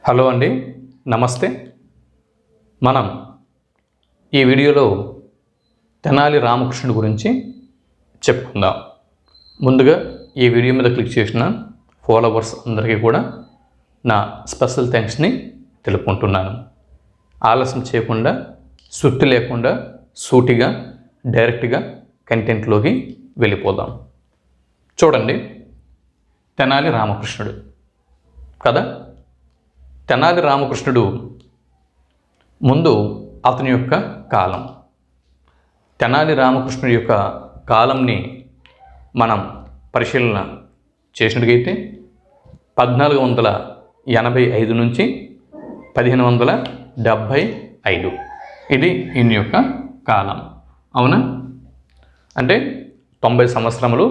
Hello అండి, నమస్తే. మనం ఈ వీడియోలో తెనాలి రామకృష్ణుడి గురించి చెప్పుకుందాం. ముందుగా ఈ వీడియో మీద క్లిక్ చేసిన ఫాలోవర్స్ అందరికీ కూడా నా స్పెషల్ థ్యాంక్స్ని తెలుపుకుంటున్నాను. ఆలస్యం చేయకుండా, సుత్తి లేకుండా సూటిగా డైరెక్ట్గా కంటెంట్లోకి వెళ్ళిపోదాం. చూడండి, తెనాలి రామకృష్ణుడు కదా. తెనాలి రామకృష్ణుడు ముందు అతని యొక్క కాలం, తెనాలి రామకృష్ణుడి యొక్క కాలంని మనం పరిశీలన చేసినట్టుగైతే 1485 నుంచి 1575 ఇది ఈయన యొక్క కాలం. అవునా? అంటే 90 సంవత్సరములు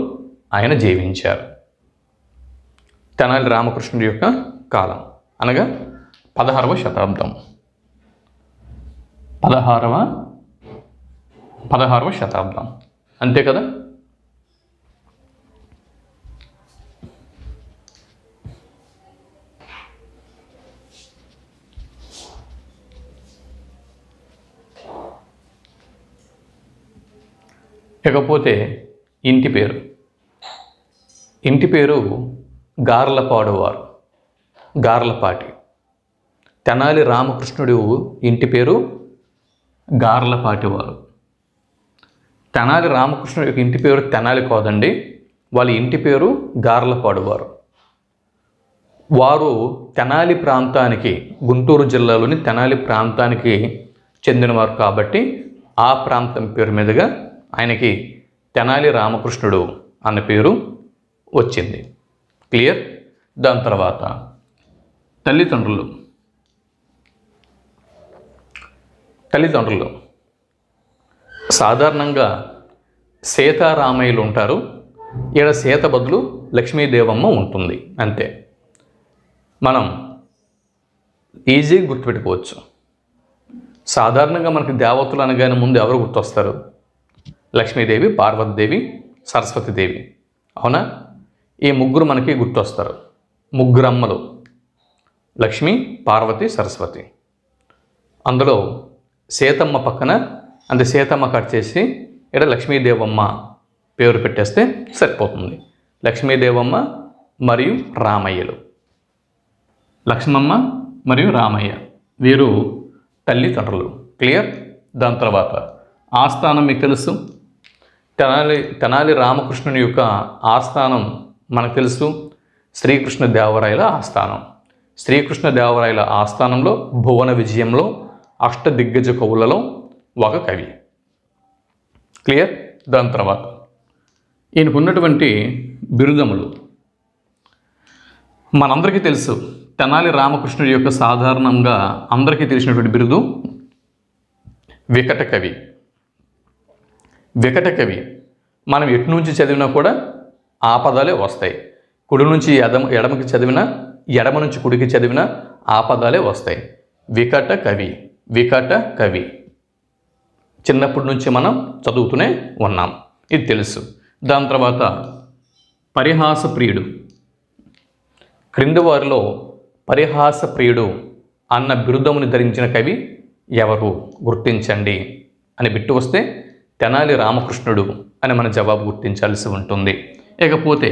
ఆయన జీవించారు. తెనాలి రామకృష్ణుడి యొక్క కాలం అనగా 16వ శతాబ్దం. 16వ శతాబ్దం అంతే కదా. ఇకపోతే ఇంటి పేరు గార్లపాడువారు, గార్లపాటి. తెనాలి రామకృష్ణుడు ఇంటి పేరు గార్లపాటివారు. తెనాలి రామకృష్ణుడి యొక్క ఇంటి పేరు తెనాలి కాదండి, వాళ్ళ ఇంటి పేరు గార్లపాడువారు. వారు తెనాలి ప్రాంతానికి, గుంటూరు జిల్లాలోని తెనాలి ప్రాంతానికి చెందినవారు కాబట్టి ఆ ప్రాంతం పేరు మీదుగా ఆయనకి తెనాలి రామకృష్ణుడు అన్న పేరు వచ్చింది. క్లియర్? దాని తర్వాత తల్లిదండ్రులు సాధారణంగా సీతారామయ్యలు ఉంటారు. ఈడ సీత బదులు లక్ష్మీదేవమ్మ ఉంటుంది, అంతే. మనం ఈజీగా గుర్తుపెట్టుకోవచ్చు. సాధారణంగా మనకి దేవతలు అనగానే ముందు ఎవరు గుర్తొస్తారు? లక్ష్మీదేవి, పార్వతీదేవి, సరస్వతీదేవి. అవునా? ఈ ముగ్గురు మనకి గుర్తొస్తారు. ముగ్గురమ్మలు, లక్ష్మి, పార్వతి, సరస్వతి. అందులో సీతమ్మ పక్కన అంటే సీతమ్మ కట్ చేసి ఇక్కడ లక్ష్మీదేవమ్మ పేరు పెట్టేస్తే సరిపోతుంది. లక్ష్మీదేవమ్మ మరియు రామయ్యలు, లక్ష్మమ్మ మరియు రామయ్య, వీరు తల్లిదండ్రులు. క్లియర్? దాని తర్వాత ఆస్థానం మీకు తెలుసు. తెనాలి రామకృష్ణుని యొక్క ఆస్థానం మనకు తెలుసు. శ్రీకృష్ణదేవరాయల ఆస్థానం. శ్రీకృష్ణదేవరాయల ఆస్థానంలో భువన విజయంలో అష్టదిగ్గజ కవులలో ఒక కవి. క్లియర్? దాని తర్వాత ఈయనకు ఉన్నటువంటి బిరుదములు మనందరికీ తెలుసు. తెనాలి రామకృష్ణుడి యొక్క సాధారణంగా అందరికీ తెలిసినటువంటి బిరుదు వికట కవి. వికట కవి మనం ఎటు నుంచి చదివినా కూడా ఆ పదాలే వస్తాయి. కుడి నుంచి ఎడమకి చదివినా, ఎడమ నుంచి కుడికి చదివినా ఆ పదాలే వస్తాయి. వికట కవి, వికట కవి. చిన్నప్పటి నుంచి మనం చదువుతూనే ఉన్నాం, ఇది తెలుసు. దాని తర్వాత పరిహాస ప్రియుడు. క్రింది వారిలో పరిహాస ప్రియుడు అన్న బిరుదముని ధరించిన కవి ఎవరు గుర్తించండి అని బిట్టు వస్తే తెనాలి రామకృష్ణుడు అని మన జవాబు గుర్తించాల్సి ఉంటుంది. ఇకపోతే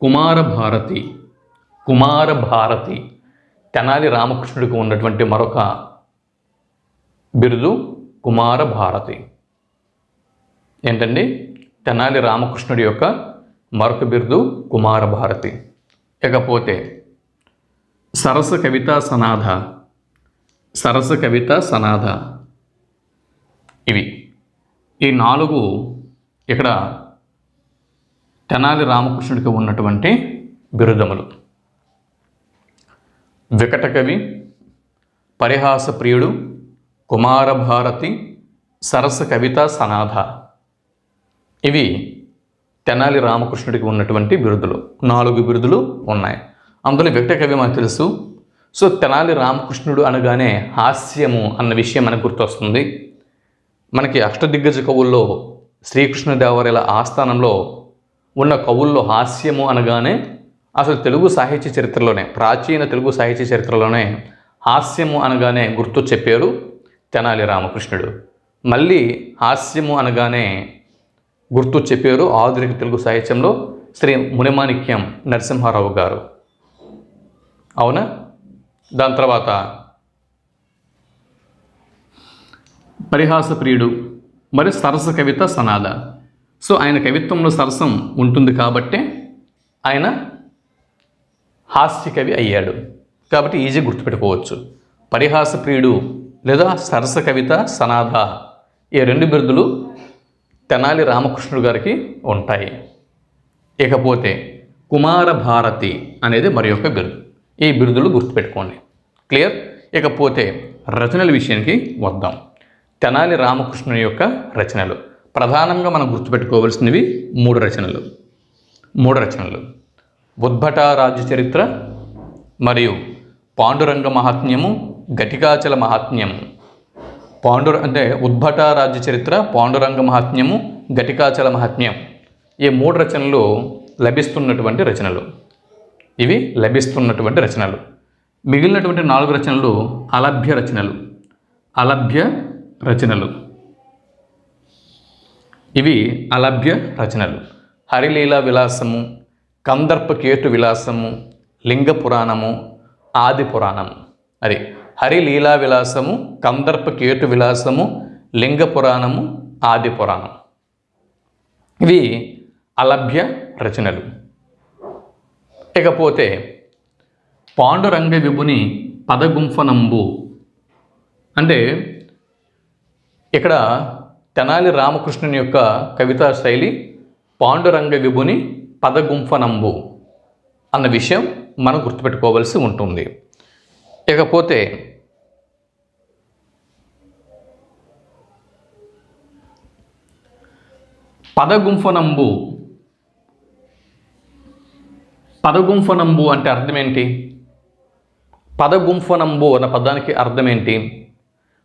కుమారభారతి తెనాలి రామకృష్ణుడికి ఉన్నటువంటి మరొక బిరుదు కుమారభారతి. ఏంటండి? తెనాలి రామకృష్ణుడి యొక్క మరొక బిరుదు కుమారభారతి. ఇకపోతే సరస కవితా సనాథ. ఇవి ఈ 4 ఇక్కడ తెనాలి రామకృష్ణుడికి ఉన్నటువంటి బిరుదములు. వికట కవి, పరిహాస ప్రియుడు, కుమారభారతి, సరస కవితా సనాథ. ఇవి తెనాలి రామకృష్ణుడికి ఉన్నటువంటి బిరుదులు. 4 బిరుదులు ఉన్నాయి. అందులో వికట కవి మనకు తెలుసు. సో తెనాలి రామకృష్ణుడు అనగానే హాస్యము అన్న విషయం మనకు గుర్తొస్తుంది. మనకి అష్టదిగ్గజ కవుల్లో శ్రీకృష్ణదేవరాయల ఆస్థానంలో ఉన్న కవుల్లో హాస్యము అనగానే అసలు తెలుగు సాహిత్య చరిత్రలోనే, ప్రాచీన తెలుగు సాహిత్య చరిత్రలోనే హాస్యము అనగానే గుర్తొచ్చే పేరు తెనాలి రామకృష్ణుడు. మళ్ళీ హాస్యము అనగానే గుర్తొచ్చే పేరు ఆధునిక తెలుగు సాహిత్యంలో శ్రీ మునిమాణిక్యం నరసింహారావు గారు. అవునా? దాని తర్వాత పరిహాస ప్రియుడు మరి సరస కవిత సనాద. సో ఆయన కవిత్వంలో సరసం ఉంటుంది కాబట్టే ఆయన హాస్య కవి అయ్యాడు. కాబట్టి ఈజీ గుర్తుపెట్టుకోవచ్చు. పరిహాస ప్రియుడు లేదా సరస కవిత సనాద, ఈ 2 బిరుదులు తెనాలి రామకృష్ణుడు గారికి ఉంటాయి. ఇకపోతే కుమార భారతి అనేది మరి యొక్క బిరుదు. ఈ బిరుదులు గుర్తుపెట్టుకోండి. క్లియర్? ఇకపోతే రచనల విషయానికి వద్దాం. తెనాలి రామకృష్ణుని యొక్క రచనలు ప్రధానంగా మనం గుర్తుపెట్టుకోవాల్సినవి 3 రచనలు. ఉద్భట రాజ్య చరిత్ర మరియు పాండురంగ మహాత్మ్యము, ఘటికాచల మహాత్మ్యము. అంటే ఉద్భట రాజ్య చరిత్ర, పాండురంగ మహాత్మ్యము, ఘటికాచల మహాత్మ్యం, ఈ 3 రచనలు లభిస్తున్నటువంటి రచనలు. ఇవి లభిస్తున్నటువంటి రచనలు. మిగిలినటువంటి 4 రచనలు అలభ్య రచనలు. ఇవి అలభ్య రచనలు. హరిలీలా విలాసము, కందర్పకేతు విలాసము, లింగ పురాణము, ఆది పురాణము. అది హరిలీలా విలాసము, కందర్పకేతు విలాసము, లింగ పురాణము, ఆది పురాణం. ఇవి అలభ్య రచనలు. ఇకపోతే పాండురంగ విభుని పదగుంఫనంబు. అంటే ఇక్కడ తెనాలి రామకృష్ణుని యొక్క కవితా శైలి పాండురంగ విభుని పదగుంఫనంబు అన్న విషయం మనం గుర్తుపెట్టుకోవాల్సి ఉంటుంది. ఇకపోతే పదగుంఫనంబు అంటే అర్థం ఏంటి? పదగుంఫనంబు అన్న పదానికి అర్థం ఏంటి?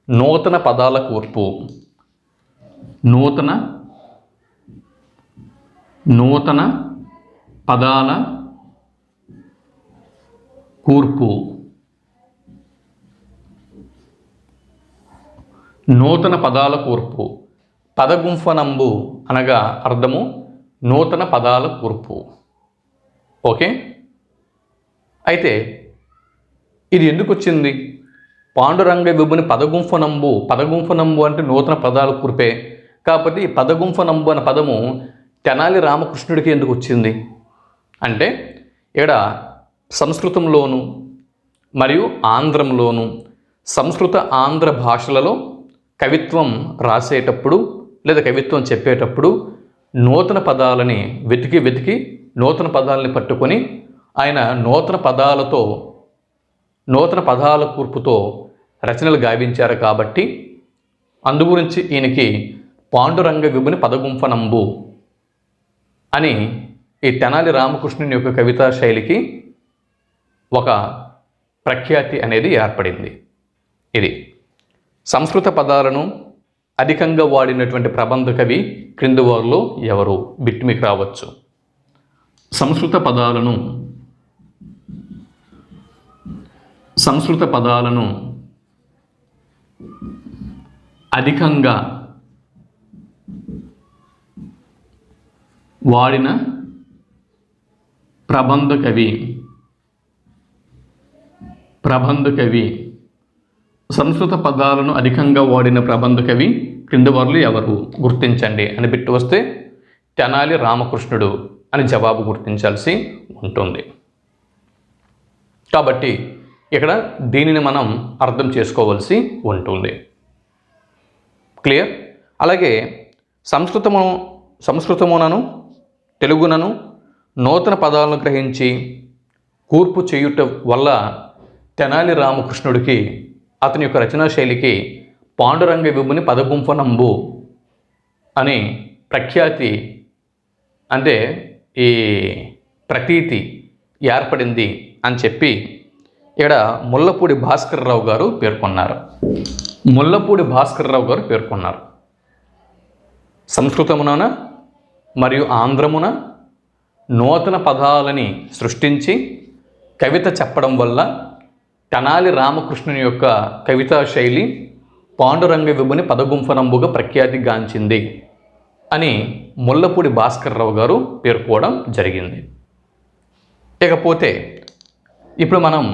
నూతన పదాల కూర్పు. నూతన పదాల కూర్పు. నూతన పదాల కూర్పు. పదగుంఫనంబు అనగా అర్థము నూతన పదాల కూర్పు. ఓకే. అయితే ఇది ఎందుకు వచ్చింది? పాండురంగ విభుని పదగుంఫనంబు అంటే నూతన పదాల కూర్పే. కాబట్టి ఈ పదగుంఫనంబు అనే పదము తెనాలి రామకృష్ణుడికి ఎందుకు వచ్చింది అంటే, ఇక్కడ సంస్కృతంలోను మరియు ఆంధ్రంలోను, సంస్కృత ఆంధ్ర భాషలలో కవిత్వం రాసేటప్పుడు లేదా కవిత్వం చెప్పేటప్పుడు నూతన పదాలని వెతికి నూతన పదాలని పట్టుకొని ఆయన నూతన పదాల కూర్పుతో రచనలు గావించారు. కాబట్టి అందుగురించి ఈయనకి పాండురంగ విభుని పదగుంఫనంబు అని ఈ తెనాలి రామకృష్ణుని యొక్క కవితా శైలికి ఒక ప్రఖ్యాతి అనేది ఏర్పడింది. ఇది సంస్కృత పదాలను అధికంగా వాడినటువంటి ప్రబంధ కవి క్రింది వారిలో ఎవరు? బిట్ మీకు రావచ్చు. సంస్కృత పదాలను అధికంగా వాడిన ప్రబంధ కవి సంస్కృత పదాలను అధికంగా వాడిన ప్రబంధ కవి క్రింది వారిలో ఎవరు? గుర్తించండి అని బిట్టు వస్తే తెనాలి రామకృష్ణుడు అని జవాబు గుర్తించాల్సి ఉంటుంది. కాబట్టి ఇక్కడ దీనిని మనం అర్థం చేసుకోవాల్సి ఉంటుంది. క్లియర్? అలాగే సంస్కృతమునను తెలుగునను నూతన పదాలను గ్రహించి కూర్పు చేయుట వల్ల తెనాలి రామకృష్ణుడికి అతని యొక్క రచనా శైలికి పాండురంగ విభుని పదగుంఫనంబు అని ప్రఖ్యాతి అంటే ఈ ప్రతీతి ఏర్పడింది అని చెప్పి ఇక్కడ ముల్లపూడి భాస్కర్రావు గారు పేర్కొన్నారు. సంస్కృతమున మరియు ఆంధ్రమున నూతన పదాలని సృష్టించి కవిత చెప్పడం వల్ల తెనాలి రామకృష్ణుని యొక్క కవితా శైలి పాండురంగ విభుని పదగుంఫనంబుగా ప్రఖ్యాతిగాంచింది అని ముల్లపూడి భాస్కర్రావు గారు పేర్కోవడం జరిగింది. ఇకపోతే ఇప్పుడు మనం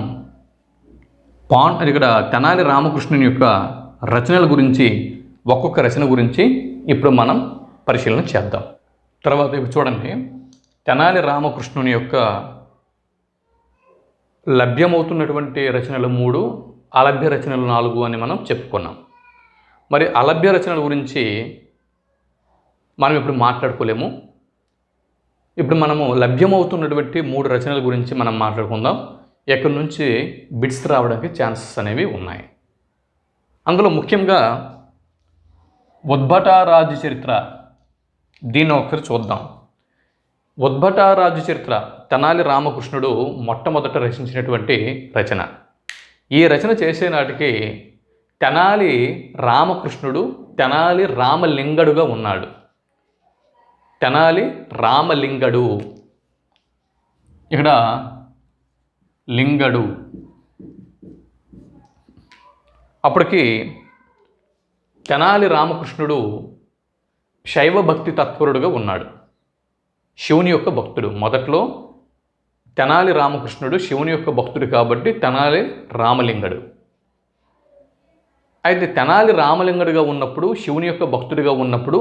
ఇక్కడ తెనాలి రామకృష్ణుని యొక్క రచనల గురించి, ఒక్కొక్క రచన గురించి ఇప్పుడు మనం పరిశీలన చేద్దాం. తర్వాత ఇప్పుడు చూడండి, తెనాలి రామకృష్ణుని యొక్క లభ్యమవుతున్నటువంటి రచనలు 3, అలభ్య రచనలు 4 అని మనం చెప్పుకున్నాం. మరి అలభ్య రచనల గురించి మనం ఇప్పుడు మాట్లాడుకోలేము. ఇప్పుడు మనము లభ్యమవుతున్నటువంటి 3 రచనల గురించి మనం మాట్లాడుకుందాం. ఎక్కడి నుంచి బిట్స్ రావడానికి ఛాన్సెస్ అనేవి ఉన్నాయి. అందులో ముఖ్యంగా ఉద్భటారాజ్య చరిత్ర, దీన్ని ఒకసారి చూద్దాం. ఉద్భటారాజ్య చరిత్ర తెనాలి రామకృష్ణుడు మొట్టమొదట రచించినటువంటి రచన. ఈ రచన చేసే నాటికి తెనాలి రామకృష్ణుడు తెనాలి రామలింగడుగా ఉన్నాడు. తెనాలి రామలింగడు, ఇక్కడ లింగడు. అప్పటికి తెనాలి రామకృష్ణుడు శైవ భక్తి తత్పరుడుగా ఉన్నాడు, శివుని యొక్క భక్తుడు. మొదట్లో తెనాలి రామకృష్ణుడు శివుని యొక్క భక్తుడు కాబట్టి తెనాలి రామలింగడు. అయితే తెనాలి రామలింగడుగా ఉన్నప్పుడు, శివుని యొక్క భక్తుడిగా ఉన్నప్పుడు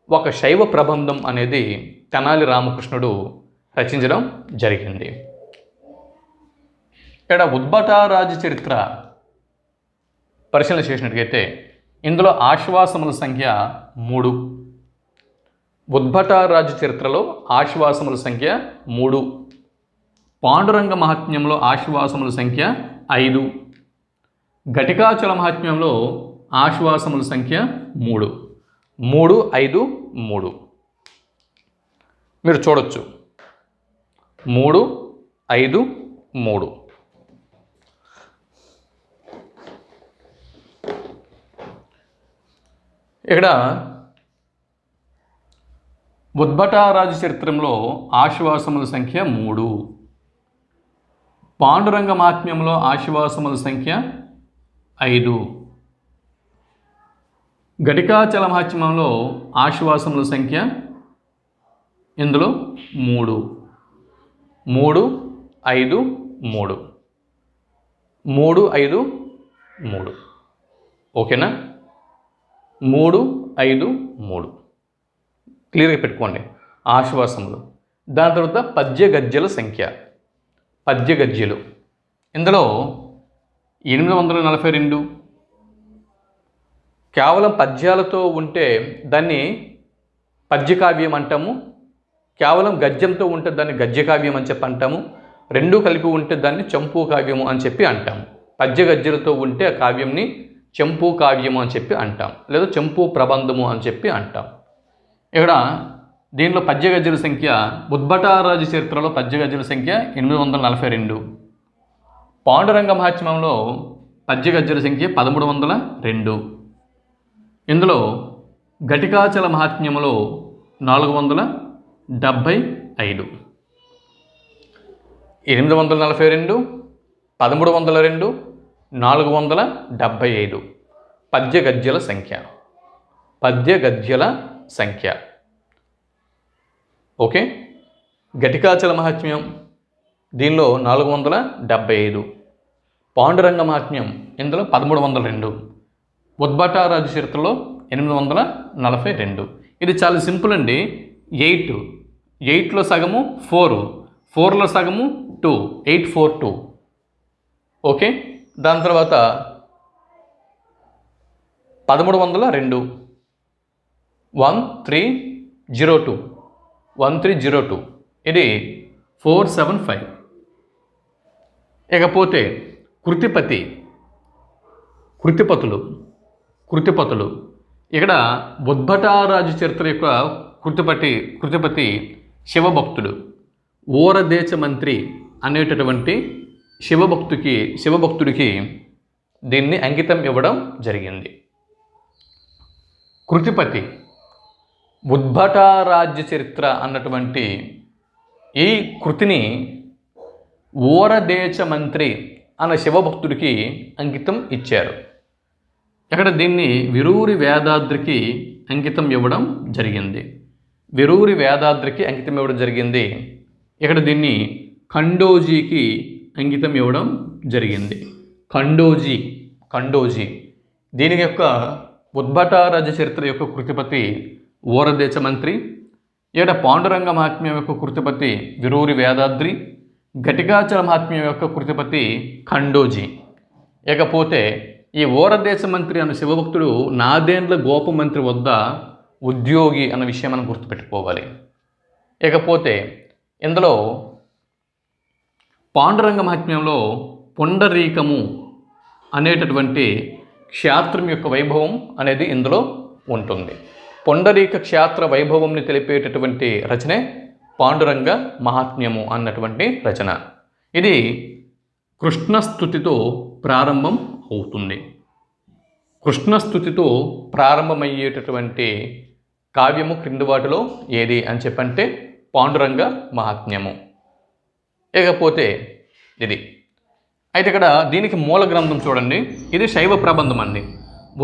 ఒక శైవ ప్రబంధం అనేది తెనాలి రామకృష్ణుడు రచించడం జరిగింది. ఇక్కడ ఉద్భటారాజ్య చరిత్ర పరిశీలన చేసినట్లయితే ఇందులో ఆశ్వాసముల సంఖ్య 3. ఉద్భటారాజ్య చరిత్రలో ఆశ్వాసముల సంఖ్య 3. పాండురంగ మహాత్మ్యంలో ఆశ్వాసముల సంఖ్య 5. ఘటికాచల మహాత్మ్యంలో ఆశ్వాసముల సంఖ్య 3. 3, 5, 3 మీరు చూడొచ్చు. 3, 5, 3. ఇక్కడ ఉద్భటారాజ్య చరిత్రంలో ఆశ్వాసముల సంఖ్య 3, పాండురంగ మహాత్మ్యంలో ఆశ్వాసముల సంఖ్య 5, ఘటికాచల మహాత్మ్యంలో ఆశ్వాసముల సంఖ్య ఇందులో 3. 3, 5, 3. 3, 5, 3. ఓకేనా? 3, 5, 3 క్లియర్గా పెట్టుకోండి. ఆశ్వాసములు. దాని తర్వాత పద్య గద్యల సంఖ్య, పద్య గద్యలు ఇందులో 842. కేవలం పద్యాలతో ఉంటే దాన్ని పద్యకావ్యం అంటాము, కేవలం గద్యంతో ఉంటే దాన్ని గద్యకావ్యం అని చెప్పి అంటాము, 2 కలిపి ఉంటే దాన్ని చంపూ కావ్యము అని చెప్పి అంటాము. పద్య గద్యలతో ఉంటే ఆ కావ్యంని చంపూ కావ్యము అని చెప్పి అంటాం, లేదా చంపూ ప్రబంధము అని చెప్పి అంటాం. ఇక్కడ దీనిలో పద్య గద్యల సంఖ్య, ఉద్భటారాజ్య చరిత్రలో పద్య గద్యల సంఖ్య 842. పాండురంగ మహాత్మ్యంలో పద్య గద్యల సంఖ్య 1302. ఇందులో ఘటికాచల మహాత్మ్యములో 475. 842, 1302, 475 పద్య గద్యల సంఖ్య, పద్య గద్యల సంఖ్య. ఓకే. ఘటికాచల మహాత్మ్యం దీనిలో 475, పాండురంగ మహాత్మ్యం ఇందులో 1302, ఉద్భటారాజ్య చరిత్రలో 842. ఇది చాలా సింపుల్ అండి. 8లో సగము 4, 4లో సగము 2, 842. ఓకే. దాని తర్వాత 1302, 1302, 1302 ఇది 475. ఇకపోతే కృతిపతులు ఇక్కడ ఉద్భటారాజ్య చరిత్ర యొక్క కృతిపతి శివభక్తుడు, ఓరదేశ మంత్రి అనేటటువంటి శివభక్తుడికి దీన్ని అంకితం ఇవ్వడం జరిగింది. కృతిపతి ఉద్భటారాజ్య చరిత్ర అన్నటువంటి ఈ కృతిని ఓరదేశ మంత్రి అన్న శివభక్తుడికి అంకితం ఇచ్చారు. ఇక్కడ దీన్ని విరూరి వేదాద్రికి అంకితం ఇవ్వడం జరిగింది. విరూరి వేదాద్రికి అంకితం ఇవ్వడం జరిగింది. ఇక్కడ దీన్ని ఖండోజీకి అంకితం ఇవ్వడం జరిగింది. ఖండోజీ దీని యొక్క ఉద్భటారాజ్య చరిత్ర యొక్క కృతిపతి ఊరదేశ మంత్రి. ఇక్కడ పాండురంగ మహాత్మ్యం యొక్క కృతిపతి విరూరి వేదాద్రి, ఘటికాచల మహాత్మ్యం యొక్క కృతిపతి ఖండోజీ. ఇకపోతే ఈ ఊరదేశ మంత్రి అన్న శివభక్తుడు నాదేండ్ల గోపమంత్రి వద్ద ఉద్యోగి అన్న విషయం మనం గుర్తుపెట్టుకోవాలి. ఇకపోతే ఇందులో పాండురంగ మహాత్మ్యంలో పుండరీకము అనేటటువంటి క్షేత్రం యొక్క వైభవం అనేది ఇందులో ఉంటుంది. పుండరీక క్షేత్ర వైభవంని తెలిపేటటువంటి రచనే పాండురంగ మహాత్మ్యము అన్నటువంటి రచన. ఇది కృష్ణస్తుతితో ప్రారంభం అవుతుంది. కృష్ణస్తుతితో ప్రారంభమయ్యేటటువంటి కావ్యము క్రింది వాటిలో ఏది అని చెప్పంటే పాండురంగ మహాత్మ్యము. ఇకపోతే ఇది అయితే ఇక్కడ దీనికి మూల గ్రంథం చూడండి. ఇది శైవ ప్రబంధం అండి.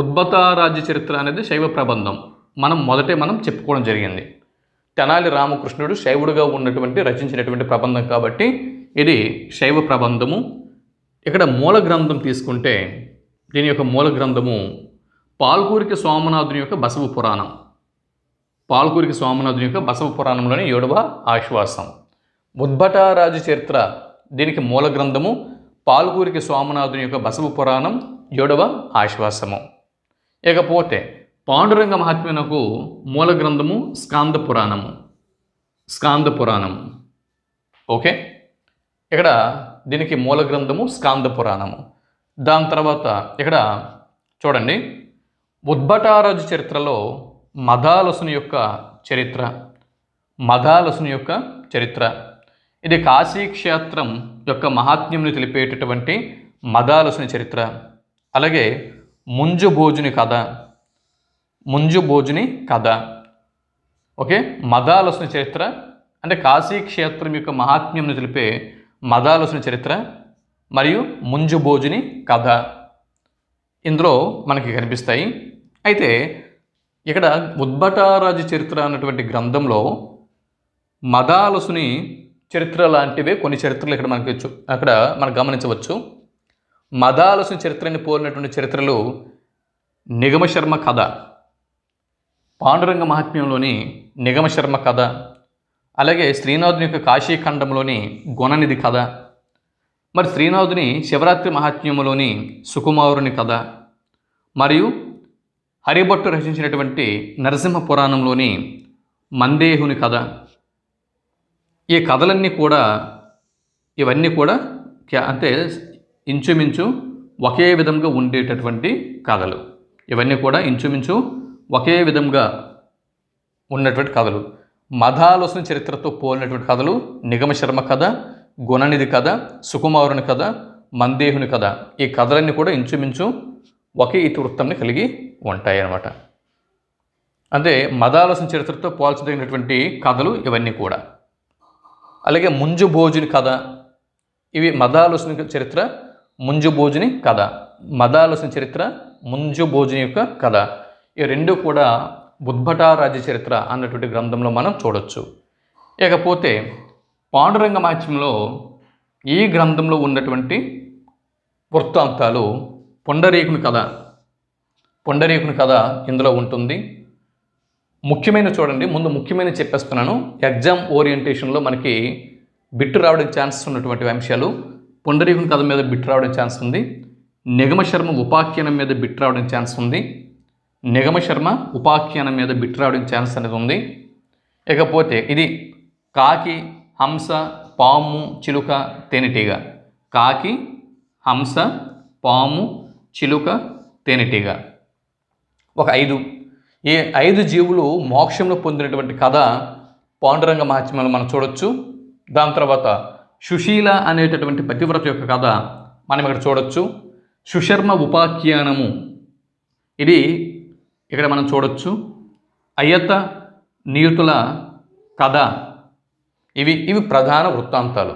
ఉద్భతారాజ్య చరిత్ర అనేది శైవ ప్రబంధం. మనం చెప్పుకోవడం జరిగింది. తెనాలి రామకృష్ణుడు శైవుడుగా ఉన్నటువంటి రచించినటువంటి ప్రబంధం కాబట్టి ఇది శైవ ప్రబంధము. ఇక్కడ మూల గ్రంథం తీసుకుంటే దీని యొక్క మూల గ్రంథము పాల్కూరికి సోమనాథుని యొక్క బసవ పురాణం. పాల్కూరికి సోమనాథుని యొక్క బసవ పురాణంలోని 7వ ఆశ్వాసం. ఉద్భటారాజ్య చరిత్ర దీనికి మూల గ్రంథము పాల్కూరికి సోమనాథుని యొక్క బసవ పురాణం 7వ ఆశ్వాసము. ఇకపోతే పాండురంగ మహాత్మ్యమునకు మూల గ్రంథము స్కాంద పురాణము. ఓకే, ఇక్కడ దీనికి మూల గ్రంథము స్కాంద పురాణము. దాని తర్వాత ఇక్కడ చూడండి, ఉద్భటారాజు చరిత్రలో మదాలసుని యొక్క చరిత్ర ఇది కాశీక్షేత్రం యొక్క మహాత్మ్యంని తెలిపేటటువంటి మదాలసుని చరిత్ర. అలాగే ముంజుభోజుని కథ. ఓకే, మదాలసుని చరిత్ర అంటే కాశీక్షేత్రం యొక్క మహాత్మ్యంని తెలిపే మదాలసుని చరిత్ర మరియు ముంజుభోజుని కథ ఇందులో మనకి కనిపిస్తాయి. అయితే ఇక్కడ ఉద్భటారాజు చరిత్ర అన్నటువంటి గ్రంథంలో మదాలసుని చరిత్ర లాంటివే కొన్ని చరిత్రలు ఇక్కడ మనం గమనించవచ్చు. మదాలసుని చరిత్రని పోలినటువంటి చరిత్రలు నిగమశర్మ కథ, పాండురంగ మహాత్మ్యంలోని నిగమశర్మ కథ, అలాగే శ్రీనాథుని యొక్క కాశీఖండంలోని గుణనిధి కథ, మరి శ్రీనాథుని శివరాత్రి మహాత్మ్యములోని సుకుమారుని కథ, మరియు హరిభట్టు రచించినటువంటి నరసింహ పురాణంలోని మందేహుని కథ. ఈ కథలన్నీ కూడా ఇవన్నీ కూడా అంటే ఇంచుమించు ఒకే విధంగా ఉండేటటువంటి కథలు. ఇవన్నీ కూడా ఇంచుమించు ఒకే విధంగా ఉన్నటువంటి కథలు. మదాలసుని చరిత్రతో పోలినటువంటి కథలు నిగమశర్మ కథ, గుణనిధి కథ, సుకుమారుని కథ, మందేహుని కథ. ఈ కథలన్నీ కూడా ఇంచుమించు ఒకే ఇతివృత్తంని కలిగి ఉంటాయి అన్నమాట. అంటే మదాలసుని చరిత్రతో పోల్చదగినటువంటి కథలు ఇవన్నీ కూడా. అలాగే ముంజుభోజుని కథ, ఇవి మదాలసుని చరిత్ర, ముంజుభోజుని కథ. మదాలసుని చరిత్ర, ముంజుభోజుని యొక్క కథ, ఈ రెండు కూడా ఉద్భటారాజ్య చరిత్ర అన్నటువంటి గ్రంథంలో మనం చూడొచ్చు. ఇకపోతే పాండురంగ మహాత్మ్యంలో ఈ గ్రంథంలో ఉన్నటువంటి వృత్తాంతాలు పుండరీకుని కథ ఇందులో ఉంటుంది. ముఖ్యమైన చూడండి, ముందు ముఖ్యమైన చెప్పేస్తున్నాను. ఎగ్జామ్ ఓరియంటేషన్లో మనకి బిట్టు రావడానికి ఛాన్సెస్ ఉన్నటువంటి అంశాలు. పుండరీకుని కథ మీద బిట్టు రావడానికి ఛాన్స్ ఉంది. నిగమశర్మ ఉపాఖ్యానం మీద బిట్టు రావడానికి ఛాన్స్ ఉంది. అనేది ఉంది. ఇకపోతే ఇది కాకి, హంస, పాము, చిలుక, తేనెటీగ. కాకి, హంస, పాము, చిలుక, తేనెటీగ. ఒక 5. ఈ 5 జీవులు మోక్షంలో పొందినటువంటి కథ పాండురంగ మహాత్మ్యంలో మనం చూడొచ్చు. దాని తర్వాత సుశీల అనేటటువంటి పతివ్రత యొక్క కథ మనం ఇక్కడ చూడొచ్చు. సుశర్మ ఉపాఖ్యానము ఇది ఇక్కడ మనం చూడొచ్చు. అయ్యత నియుతుల కథ, ఇవి ప్రధాన వృత్తాంతాలు.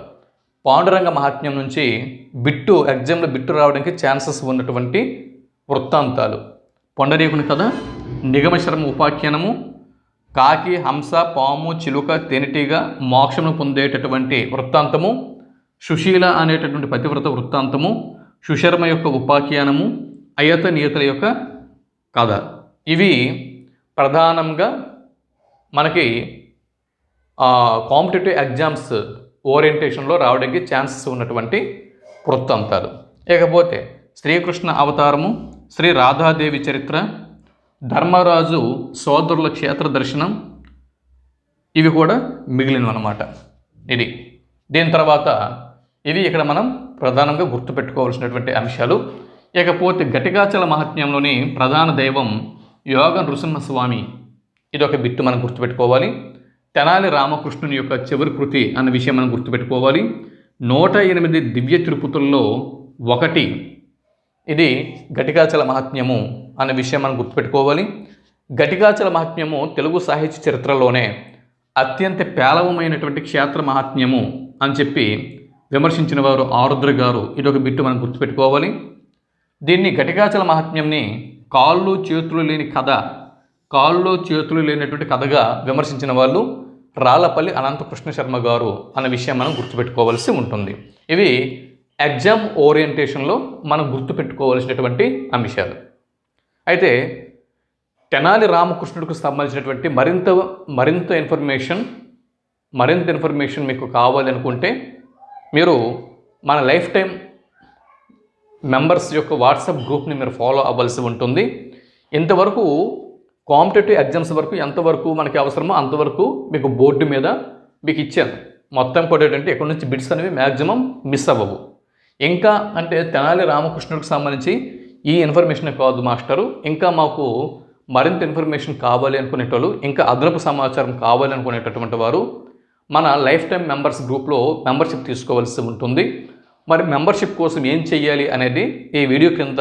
పాండురంగ మహాత్మ్యం నుంచి బిట్టు ఎగ్జామ్లో బిట్టు రావడానికి ఛాన్సెస్ ఉన్నటువంటి వృత్తాంతాలు. పొండరీకుని కథ, నిగమశర్మ ఉపాఖ్యానము, కాకి, హంస, పాము, చిలుక, తేనెటీగ మోక్షమును పొందేటటువంటి వృత్తాంతము, సుశీల అనేటటువంటి పతివ్రత వృత్తాంతము, సుశర్మ యొక్క ఉపాఖ్యానము, అయత నియతుల యొక్క కథ. ఇవి ప్రధానంగా మనకి కాంపిటేటివ్ ఎగ్జామ్స్ ఓరియంటేషన్లో రావడానికి ఛాన్సెస్ ఉన్నటువంటి వృత్తాంతాలు. ఇకపోతే శ్రీకృష్ణ అవతారము, శ్రీ రాధాదేవి చరిత్ర, ధర్మరాజు సోదరుల క్షేత్ర దర్శనం, ఇవి కూడా మిగిలినవి అన్నమాట. ఇది దీని తర్వాత ఇవి ఇక్కడ మనం ప్రధానంగా గుర్తుపెట్టుకోవాల్సినటువంటి అంశాలు. ఇకపోతే ఘటికాచల మహాత్మ్యంలోని ప్రధాన దైవం యోగ నృసింహస్వామి, ఇది ఒక బిట్టు మనం గుర్తుపెట్టుకోవాలి. తెనాలి రామకృష్ణుని యొక్క చివరి కృతి అన్న విషయం మనం గుర్తుపెట్టుకోవాలి. 108 దివ్య తిరుపతుల్లో ఒకటి ఇది ఘటికాచల మహాత్మ్యము అనే విషయం మనం గుర్తుపెట్టుకోవాలి. ఘటికాచల మహాత్మ్యము తెలుగు సాహిత్య చరిత్రలోనే అత్యంత పేలవమైనటువంటి క్షేత్ర మహాత్మ్యము అని చెప్పి విమర్శించిన వారు ఆరుద్ర గారు, ఇదొక బిట్టు మనం గుర్తుపెట్టుకోవాలి. దీన్ని ఘటికాచల మహాత్మ్యంని కాళ్ళు చేతులు లేని కథ, కాళ్ళు చేతులు లేనటువంటి కథగా విమర్శించిన వాళ్ళు రాళ్లపల్లి అనంతకృష్ణ శర్మ గారు అన్న విషయం మనం గుర్తుపెట్టుకోవాల్సి ఉంటుంది. ఇవి ఎగ్జామ్ ఓరియంటేషన్లో మనం గుర్తుపెట్టుకోవాల్సినటువంటి అంశాలు. అయితే తెనాలి రామకృష్ణుడికి సంబంధించినటువంటి మరింత ఇన్ఫర్మేషన్ మీకు కావాలి అనుకుంటే మీరు మన లైఫ్ టైం మెంబర్స్ యొక్క వాట్సాప్ గ్రూప్ని మీరు ఫాలో అవ్వాల్సి ఉంటుంది. ఇంతవరకు కాంపిటేటివ్ ఎగ్జామ్స్ వరకు ఎంతవరకు మనకి అవసరమో అంతవరకు మీకు బోర్డు మీద మీకు ఇచ్చాను. మొత్తం కూడా ఏంటంటే ఇక్కడ నుంచి బిట్స్ అనేవి మ్యాక్సిమం మిస్ అవ్వవు. ఇంకా అంటే తెనాలి రామకృష్ణుడికి సంబంధించి ఈ ఇన్ఫర్మేషన్ కాదు మాస్టరు, ఇంకా మాకు మరింత ఇన్ఫర్మేషన్ కావాలి అనుకునేటోళ్ళు, ఇంకా అదనపు సమాచారం కావాలి అనుకునేటటువంటి వారు మన లైఫ్ టైం మెంబర్స్ గ్రూప్లో మెంబర్షిప్ తీసుకోవాల్సి ఉంటుంది. మరి మెంబర్షిప్ కోసం ఏం చెయ్యాలి అనేది ఈ వీడియో కింద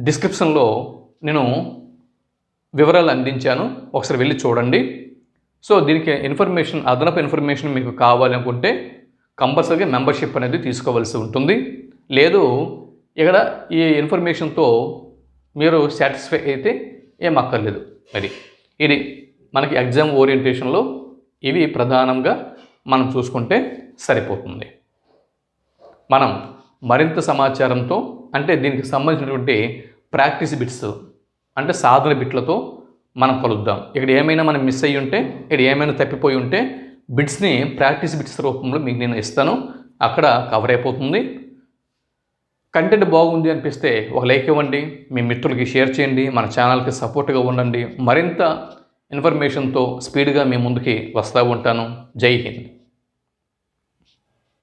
డిస్క్రిప్షన్లో నేను వివరాలు అందించాను, ఒకసారి వెళ్ళి చూడండి. సో దీనికి అదనపు ఇన్ఫర్మేషన్ మీకు కావాలనుకుంటే కంపల్సరీగా మెంబర్షిప్ అనేది తీసుకోవాల్సి ఉంటుంది. లేదు ఇక్కడ ఈ ఇన్ఫర్మేషన్తో మీరు సాటిస్ఫై అయితే ఏం అక్కర్లేదు. ఇది మనకి ఎగ్జామ్ ఓరియంటేషన్లో ఇవి ప్రధానంగా మనం చూసుకుంటే సరిపోతుంది. మనం మరింత సమాచారంతో అంటే దీనికి సంబంధించినటువంటి ప్రాక్టీస్ బిట్స్ అంటే సాధన బిట్లతో మనం కలుద్దాం. ఇక్కడ ఏమైనా మనం మిస్ అయ్యి ఉంటే, ఇక్కడ ఏమైనా తప్పిపోయి ఉంటే బిట్స్ని ప్రాక్టీస్ బిట్స్ రూపంలో మీకు నేను ఇస్తాను, అక్కడ కవర్ అయిపోతుంది. కంటెంట్ బాగుంది అనిపిస్తే ఒక లైక్ ఇవ్వండి, మీ మిత్రులకి షేర్ చేయండి, మన ఛానల్కి సపోర్ట్గా ఉండండి. మరింత ఇన్ఫర్మేషన్తో స్పీడ్గా మీ ముందుకి వస్తూ ఉంటాను. జై హింద్.